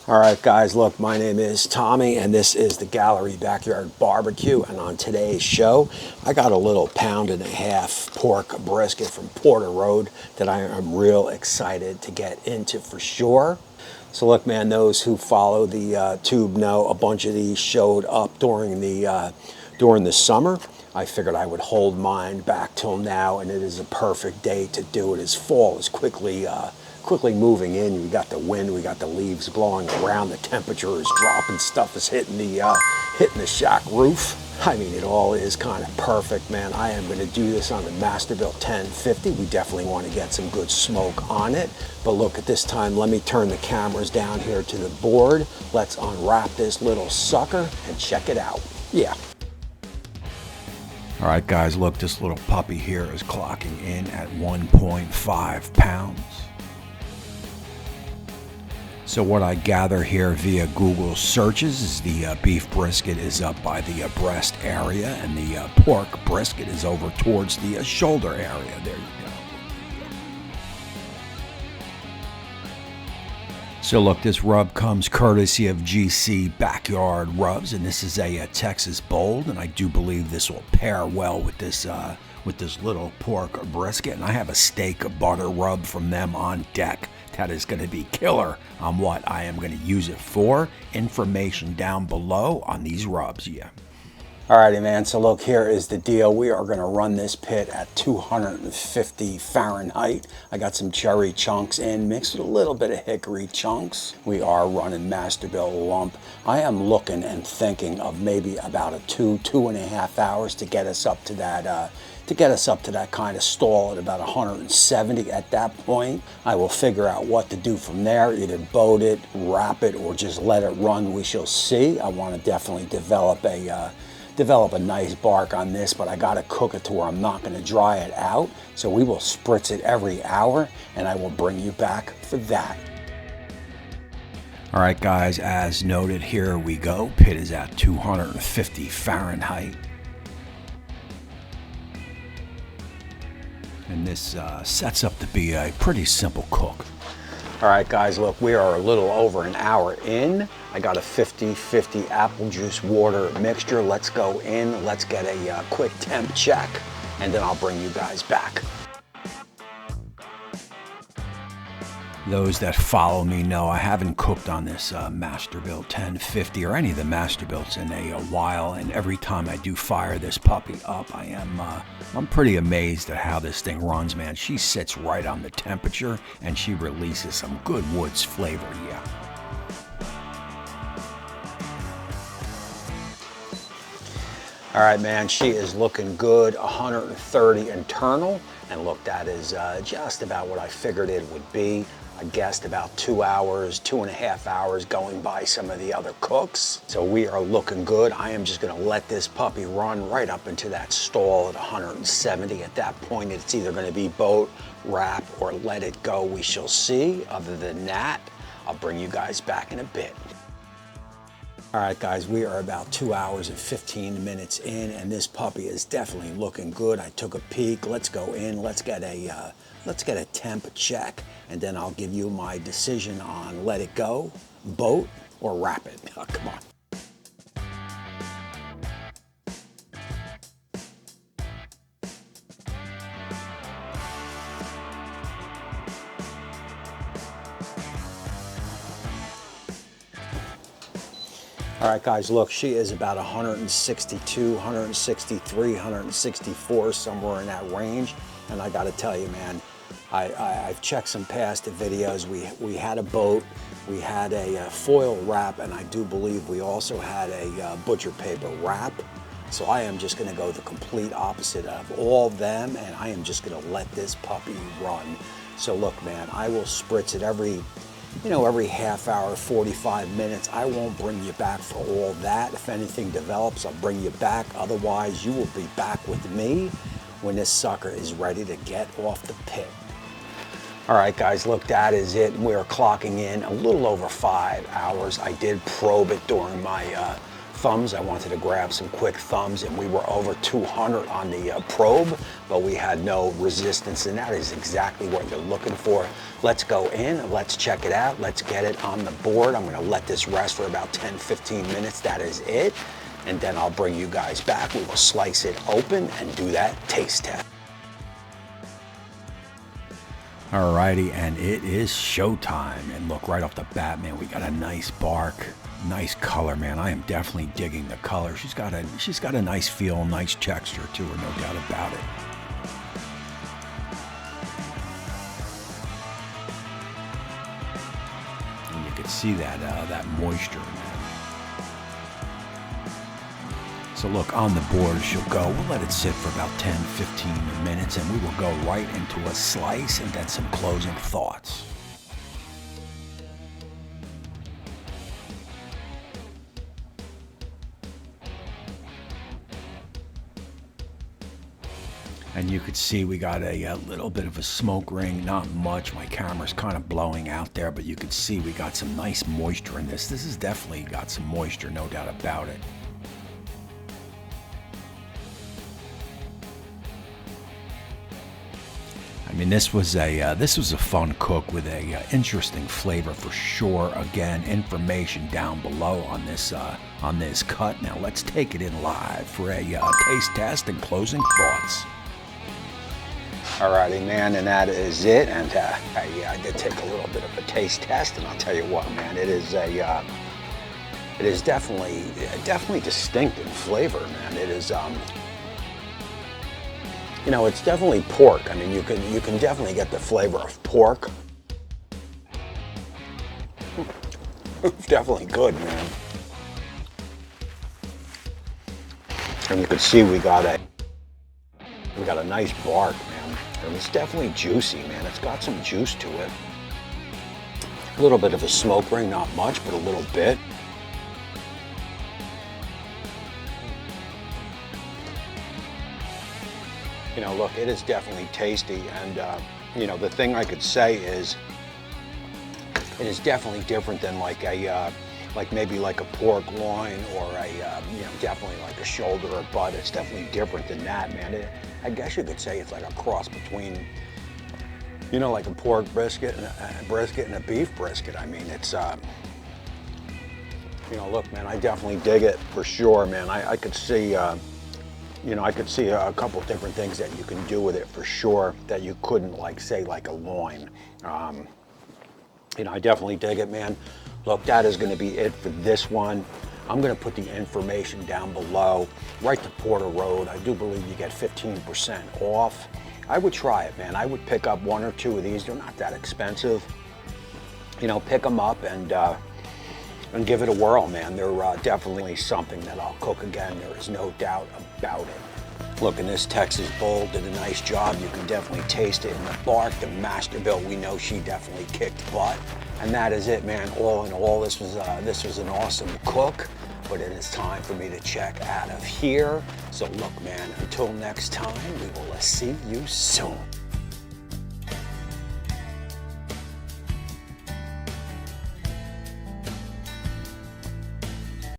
All right, guys, look, my name is Tommy, and this is the Gallery Backyard Barbecue. And on today's show, I got a little 1.5-pound pork brisket from Porter Road that I am real excited to get into for sure. So look, man, those who follow the tube know a bunch of these showed up during the summer. I figured I would hold mine back till now, and it is a perfect day to do it as fall is quickly moving in. We got the wind, we got the leaves blowing around, the temperature is dropping, stuff is hitting the shack roof. I mean, it all is kind of perfect, man. I am going to do this on the Masterbuilt 1050. We definitely want to get some good smoke on it. But look, at this time, let me turn the cameras down here to the board. Let's unwrap this little sucker and check it out. Yeah. All right, guys, look, this little puppy here is clocking in at 1.5 pounds. So what I gather here via Google searches is the beef brisket is up by the breast area, and the pork brisket is over towards the shoulder area. There you go. So look, this rub comes courtesy of GC Backyard Rubs, and this is a Texas Bold, and I do believe this will pair well with this little pork brisket. And I have a steak butter rub from them on deck. That is going to be killer on what I am going to use it for. Information down below on these rubs, yeah. Alrighty, man, so look, here is the deal. We are going to run this pit at 250 Fahrenheit. I got some cherry chunks in, mixed with a little bit of hickory chunks. We are running Masterbuilt lump. I am looking and thinking of maybe about a 2.5 hours to get us up to that kind of stall at about 170. At that point, I will figure out what to do from there, either boat it, wrap it, or just let it run. We shall see. I want to definitely develop a nice bark on this, but I got to cook it to where I'm not going to dry it out. So we will spritz it every hour, and I will bring you back for that. All right, guys, as noted, here we go. Pit is at 250 Fahrenheit. And this sets up to be a pretty simple cook. All right, guys, look, we are a little over an hour in. I got a 50-50 apple juice water mixture. Let's go in, let's get a quick temp check, and then I'll bring you guys back. Those that follow me know I haven't cooked on this Masterbuilt 1050 or any of the Masterbuilts in a while, and every time I do fire this puppy up, I'm pretty amazed at how this thing runs, man. She sits right on the temperature, and she releases some good woods flavor, yeah. All right, man, she is looking good, 130 internal, and look, that is just about what I figured it would be. I guessed about 2 hours, 2.5 hours going by some of the other cooks. So we are looking good. I am just gonna let this puppy run right up into that stall at 170. At that point, it's either gonna be boat, wrap, or let it go. We shall see. Other than that, I'll bring you guys back in a bit. All right, guys, we are about 2 hours and 15 minutes in, and this puppy is definitely looking good. I took a peek. Let's go in. Let's get a temp check, and then I'll give you my decision on let it go, boat, or wrap it. Oh, come on. All right, guys, look, she is about 162, 163, 164, somewhere in that range. And I gotta tell you, man, I've checked some past videos. We had a boat, we had a foil wrap, and I do believe we also had a butcher paper wrap. So I am just gonna go the complete opposite of all of them, and I am just gonna let this puppy run. So look, man, I will spritz it every half hour, 45 minutes. I won't bring you back for all that. If anything develops, I'll bring you back. Otherwise, you will be back with me when this sucker is ready to get off the pit. All right, guys, look, that is it. We are clocking in a little over 5 hours. I did probe it during my thumbs. I wanted to grab some quick thumbs, and we were over 200 on the probe, but we had no resistance, and that is exactly what you're looking for. Let's go in, let's check it out, let's get it on the board. I'm gonna let this rest for about 10-15 minutes, that is it. And then I'll bring you guys back. We will slice it open and do that taste test. Alrighty, and it is showtime. And look, right off the bat, man, we got a nice bark, nice color, man. I am definitely digging the color. She's got a nice feel, nice texture to her, no doubt about it. And you can see that moisture, man. So look, on the board she'll go. We'll let it sit for about 10-15 minutes, and we will go right into a slice and then some closing thoughts. And you could see we got a little bit of a smoke ring, not much. My camera's kind of blowing out there, but you could see we got some nice moisture in this. This has definitely got some moisture, no doubt about it. I mean, this was a fun cook with a interesting flavor for sure. Again, information down below on this cut. Now let's take it in live for a taste test and closing thoughts. Alrighty, man, and that is it. And I did take a little bit of a taste test, and I'll tell you what, man, it is definitely distinct in flavor, man. It is you know, it's definitely pork. I mean, you can definitely get the flavor of pork. It's definitely good, man. And you can see we got a nice bark, man. And it's definitely juicy, man. It's got some juice to it. A little bit of a smoke ring, not much, but a little bit. You know, look, it is definitely tasty, and you know, the thing I could say is it is definitely different than like maybe like a pork loin or a you know, definitely like a shoulder or butt. It's definitely different than that, man. I guess you could say it's like a cross between, you know, like a pork brisket and a beef brisket. I mean, it's you know, look, man, I definitely dig it for sure, man. I could see. You know, I could see a couple different things that you can do with it for sure that you couldn't, like, say, like a loin. You know, I definitely dig it, man. Look, that is going to be it for this one. I'm going to put the information down below. Right to Porter Road. I do believe you get 15% off. I would try it, man. I would pick up one or two of these. They're not that expensive. You know, pick them up and give it a whirl, man. They're definitely something that I'll cook again. There is no doubt about it. Look, and this Texas Bull did a nice job. You can definitely taste it in the bark. The Masterbuilt, we know she definitely kicked butt. And that is it, man. All in all, this was an awesome cook, but it is time for me to check out of here. So look, man, until next time, we will see you soon.